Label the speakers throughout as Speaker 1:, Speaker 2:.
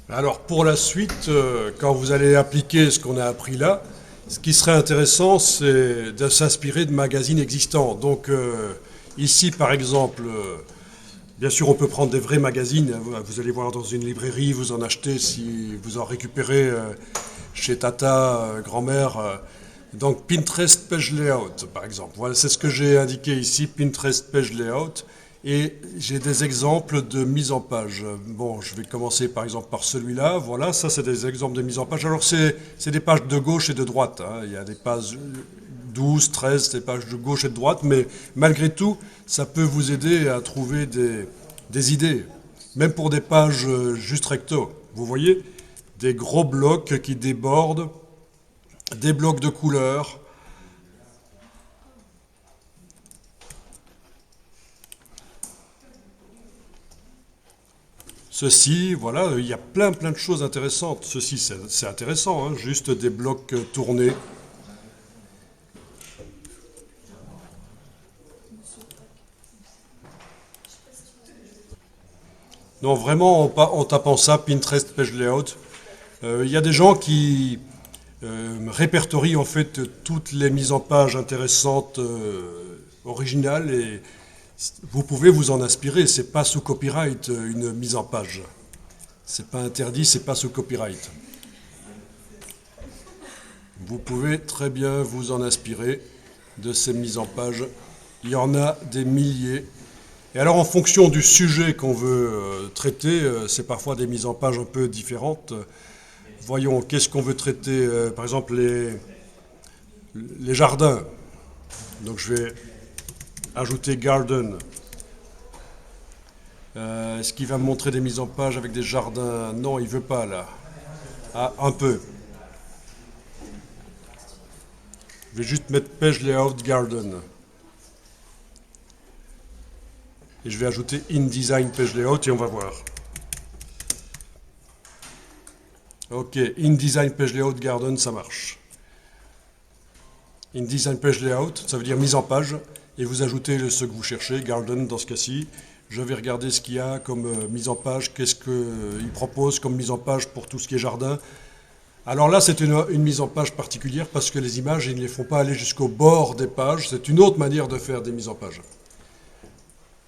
Speaker 1: Alors pour la suite, quand vous allez appliquer ce qu'on a appris là, ce qui serait intéressant, c'est de s'inspirer de magazines existants. Donc ici, par exemple, bien sûr, on peut prendre des vrais magazines. Vous allez voir dans une librairie, vous en achetez si vous en récupérez chez Tata, grand-mère. Donc Pinterest Page Layout, par exemple. Voilà, c'est ce que j'ai indiqué ici, Pinterest Page Layout. Et j'ai des exemples de mise en page. Bon, je vais commencer par exemple par celui-là. Voilà, ça c'est des exemples de mise en page. Alors c'est des pages de gauche et de droite, hein. Il y a des pages 12, 13, des pages de gauche et de droite, mais malgré tout, ça peut vous aider à trouver des idées. Même pour des pages juste recto. Vous voyez, des gros blocs qui débordent, des blocs de couleurs. Ceci, voilà, il y a plein de choses intéressantes. Ceci, c'est intéressant, hein, juste des blocs tournés. Non, vraiment, en tapant ça, Pinterest Page Layout, il y a des gens qui répertorient en fait toutes les mises en page intéressantes, originales, et vous pouvez vous en inspirer. C'est pas sous copyright une mise en page. C'est pas interdit, c'est pas sous copyright. Vous pouvez très bien vous en inspirer de ces mises en page. Il y en a des milliers. Et alors, en fonction du sujet qu'on veut traiter, c'est parfois des mises en page un peu différentes. Voyons, qu'est-ce qu'on veut traiter? Par exemple, les jardins. Donc, je vais ajouter garden. Est-ce qu'il va me montrer des mises en page avec des jardins? Non, il veut pas là. Ah, un peu. Je vais juste mettre page layout garden. Et je vais ajouter InDesign Page Layout et on va voir. Ok, InDesign Page Layout Garden, ça marche. InDesign Page Layout, ça veut dire mise en page. Et vous ajoutez ce que vous cherchez, Garden dans ce cas-ci. Je vais regarder ce qu'il y a comme mise en page, qu'est-ce qu'il propose comme mise en page pour tout ce qui est jardin. Alors là, c'est une mise en page particulière parce que les images, ils ne les font pas aller jusqu'au bord des pages. C'est une autre manière de faire des mises en page.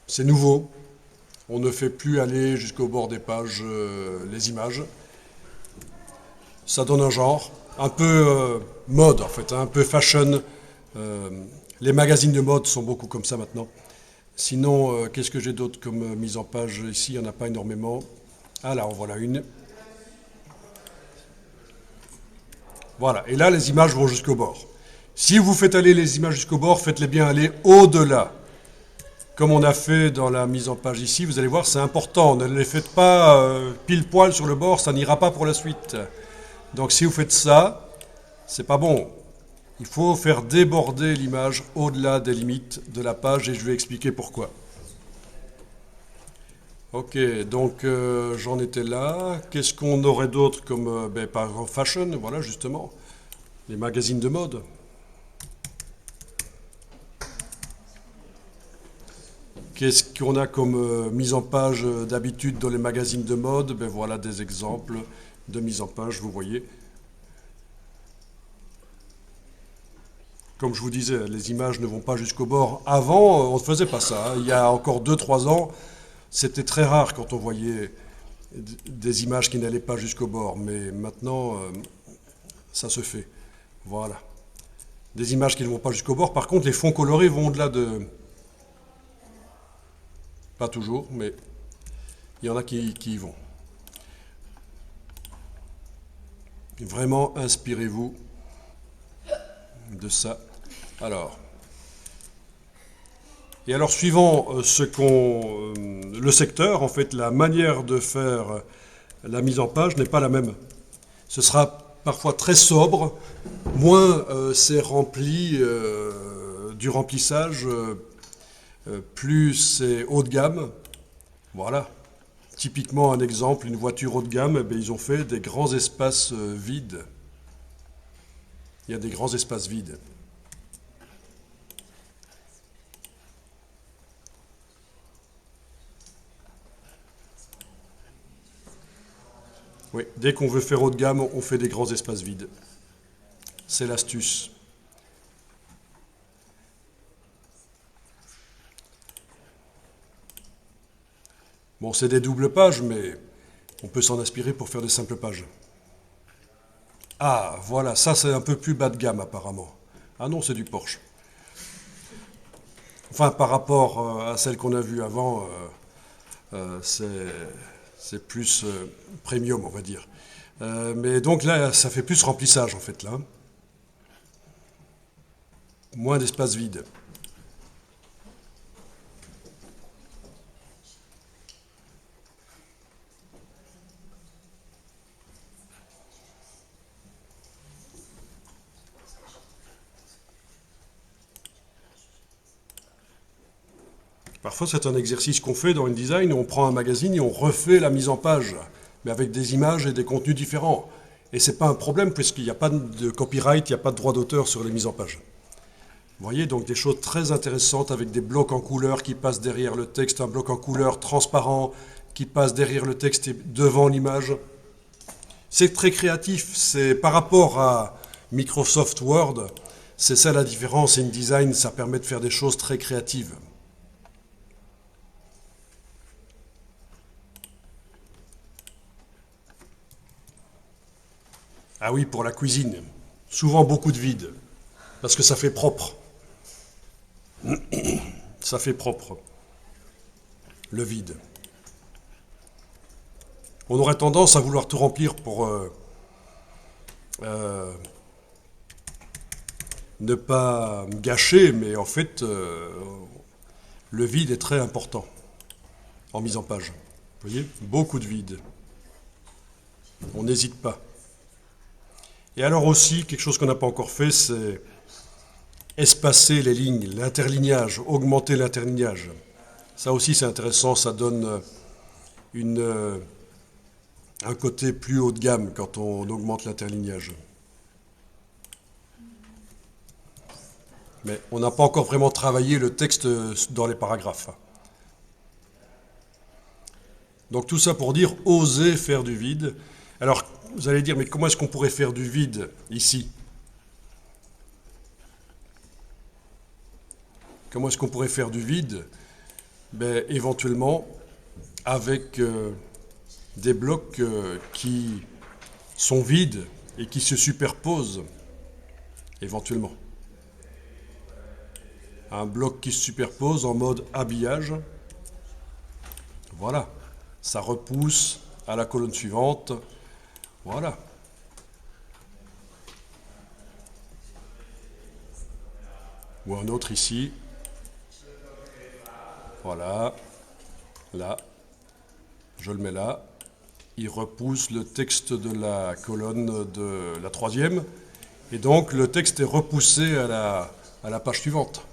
Speaker 1: C'est nouveau. On ne fait plus aller jusqu'au bord des pages les images. Ça donne un genre, un peu mode en fait, hein, un peu fashion. Euh, les magazines de mode sont beaucoup comme ça maintenant. Sinon, qu'est-ce que j'ai d'autre comme mise en page ici? Il n'y en a pas énormément. Ah là, en voilà une. Voilà, et là, les images vont jusqu'au bord. Si vous faites aller les images jusqu'au bord, faites-les bien aller au-delà. Comme on a fait dans la mise en page ici, vous allez voir, c'est important. Ne les faites pas pile poil sur le bord, ça n'ira pas pour la suite. Donc si vous faites ça, c'est pas bon. Il faut faire déborder l'image au-delà des limites de la page et je vais expliquer pourquoi. Ok, donc j'en étais là. Qu'est-ce qu'on aurait d'autre comme, par exemple, fashion, voilà justement, les magazines de mode. Qu'est-ce qu'on a comme mise en page d'habitude dans les magazines de mode? Ben voilà des exemples de mise en page, vous voyez. Comme je vous disais, les images ne vont pas jusqu'au bord. Avant, on ne faisait pas ça, hein. Il y a encore 2 3 ans, c'était très rare quand on voyait des images qui n'allaient pas jusqu'au bord. Mais maintenant, ça se fait. Voilà. Des images qui ne vont pas jusqu'au bord. Par contre, les fonds colorés vont au-delà de... Pas toujours, mais il y en a qui y vont. Vraiment, inspirez-vous de ça. Alors, et alors, suivant le secteur, en fait, la manière de faire la mise en page n'est pas la même. Ce sera parfois très sobre, moins c'est rempli du remplissage, plus c'est haut de gamme. Voilà. Typiquement un exemple, une voiture haut de gamme, eh bien, ils ont fait des grands espaces vides. Il y a des grands espaces vides. Oui, dès qu'on veut faire haut de gamme, on fait des grands espaces vides. C'est l'astuce. Bon, c'est des doubles pages, mais on peut s'en inspirer pour faire des simples pages. Ah, voilà, ça c'est un peu plus bas de gamme apparemment. Ah non, c'est du Porsche. Enfin, par rapport à celle qu'on a vue avant, c'est plus premium, on va dire. Mais donc là, ça fait plus remplissage en fait, là. Moins d'espace vide. Parfois, c'est un exercice qu'on fait dans InDesign, on prend un magazine et on refait la mise en page, mais avec des images et des contenus différents. Et c'est pas un problème, puisqu'il n'y a pas de copyright, il n'y a pas de droit d'auteur sur les mises en page. Vous voyez, donc des choses très intéressantes avec des blocs en couleur qui passent derrière le texte, un bloc en couleur transparent qui passe derrière le texte et devant l'image. C'est très créatif, c'est par rapport à Microsoft Word, c'est ça la différence. InDesign, ça permet de faire des choses très créatives. Ah oui, pour la cuisine. Souvent beaucoup de vide, parce que ça fait propre. Ça fait propre, le vide. On aurait tendance à vouloir tout remplir pour ne pas gâcher, mais en fait, le vide est très important en mise en page. Vous voyez, beaucoup de vide. On n'hésite pas. Et alors aussi, quelque chose qu'on n'a pas encore fait, c'est espacer les lignes, l'interlignage, augmenter l'interlignage. Ça aussi, c'est intéressant, ça donne un côté plus haut de gamme quand on augmente l'interlignage. Mais on n'a pas encore vraiment travaillé le texte dans les paragraphes. Donc tout ça pour dire, oser faire du vide. Alors, vous allez dire, mais comment est-ce qu'on pourrait faire du vide ici? Comment est-ce qu'on pourrait faire du vide? Ben, éventuellement, avec des blocs qui sont vides et qui se superposent, éventuellement. Un bloc qui se superpose en mode habillage. Voilà. Ça repousse à la colonne suivante. Voilà. Ou un autre ici. Voilà. Là. Je le mets là. Il repousse le texte de la colonne de la troisième. Et donc le texte est repoussé à la page suivante.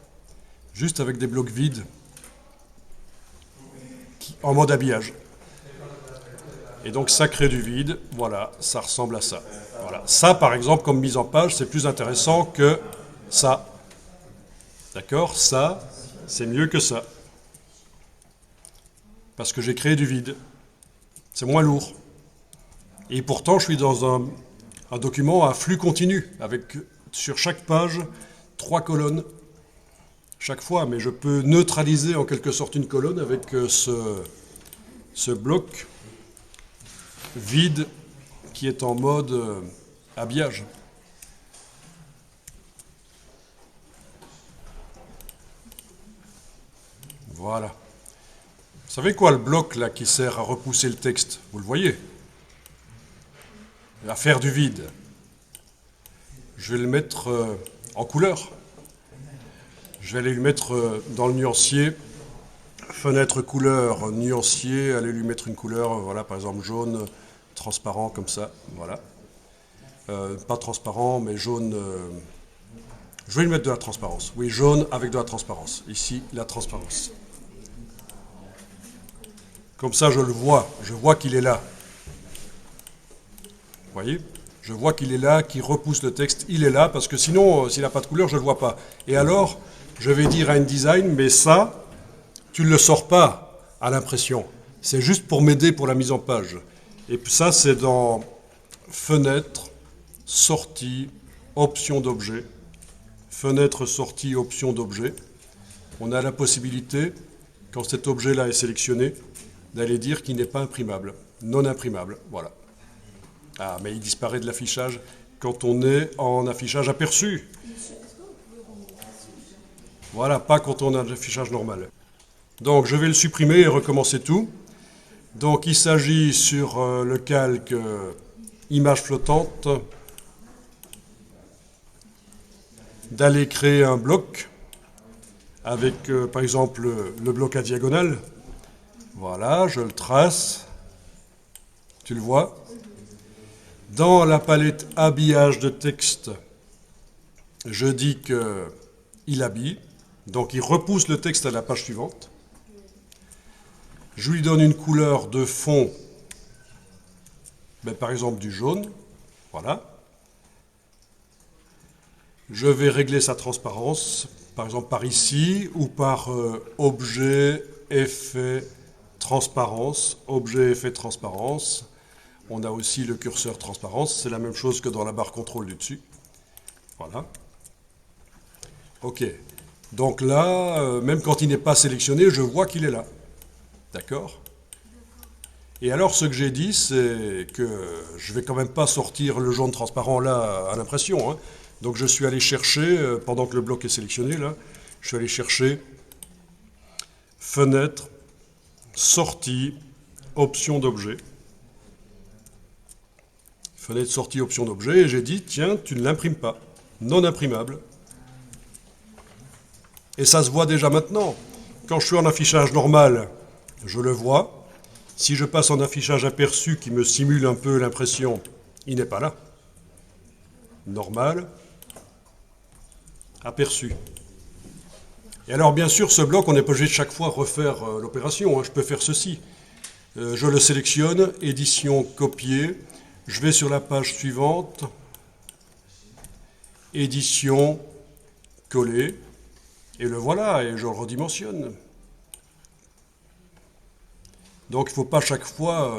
Speaker 1: Juste avec des blocs vides en mode habillage. Et donc ça crée du vide, voilà, ça ressemble à ça. Voilà. Ça, par exemple, comme mise en page, c'est plus intéressant que ça. D'accord? Ça, c'est mieux que ça. Parce que j'ai créé du vide. C'est moins lourd. Et pourtant, je suis dans un document à flux continu, avec sur chaque page 3 colonnes. Chaque fois, mais je peux neutraliser en quelque sorte une colonne avec ce bloc vide qui est en mode habillage. Voilà. Vous savez quoi, le bloc là qui sert à repousser le texte? Vous le voyez? À faire du vide. Je vais le mettre en couleur. Je vais aller lui mettre dans le nuancier, fenêtre couleur, nuancier, aller lui mettre une couleur, voilà, par exemple jaune, transparent comme ça, voilà. Pas transparent, mais jaune. Je vais lui mettre de la transparence. Oui, jaune avec de la transparence. Ici, la transparence. Comme ça, je le vois. Je vois qu'il est là. Vous voyez? Je vois qu'il est là, qu'il repousse le texte. Il est là, parce que sinon, s'il n'a pas de couleur, je ne le vois pas. Et alors, je vais dire à InDesign, mais ça, tu ne le sors pas à l'impression. C'est juste pour m'aider pour la mise en page. Et puis ça, c'est dans Fenêtre, Sortie, Options d'objet. Fenêtre, Sortie, Options d'objet. On a la possibilité, quand cet objet-là est sélectionné, d'aller dire qu'il n'est pas imprimable, non imprimable. Voilà. Ah, mais il disparaît de l'affichage quand on est en affichage aperçu. Voilà, pas quand on a un affichage normal. Donc je vais le supprimer et recommencer tout. Donc il s'agit sur le calque image flottante d'aller créer un bloc avec par exemple le bloc à diagonale. Voilà, je le trace. Tu le vois. Dans la palette habillage de texte, je dis qu'il habille. Donc il repousse le texte à la page suivante. Je lui donne une couleur de fond, par exemple du jaune. Voilà. Je vais régler sa transparence, par exemple par ici, ou par objet, effet, transparence. Objet, effet, transparence. On a aussi le curseur transparence. C'est la même chose que dans la barre contrôle du dessus. Voilà. OK. Donc là, même quand il n'est pas sélectionné, je vois qu'il est là. D'accord ? Et alors, ce que j'ai dit, c'est que je ne vais quand même pas sortir le jaune transparent là à l'impression. Hein. Donc je suis allé chercher, pendant que le bloc est sélectionné, là, je suis allé chercher Fenêtre, Sortie, Options d'objet. Fenêtre, Sortie, Options d'objet. Et j'ai dit, tiens, tu ne l'imprimes pas. Non imprimable. Et ça se voit déjà maintenant. Quand je suis en affichage normal, je le vois. Si je passe en affichage aperçu qui me simule un peu l'impression, il n'est pas là. Normal, aperçu. Et alors bien sûr, ce bloc, on n'est pas obligé de chaque fois refaire l'opération. Hein. Je peux faire ceci. Je le sélectionne, édition, copier. Je vais sur la page suivante. Édition, coller. Et le voilà, et je le redimensionne. Donc il ne faut pas chaque fois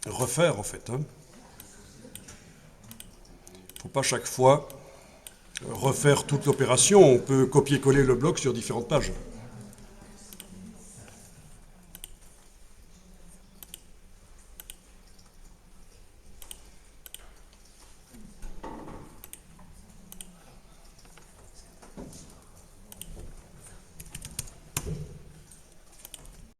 Speaker 1: refaire, en fait. Hein. Il ne faut pas chaque fois refaire toute l'opération. On peut copier-coller le bloc sur différentes pages.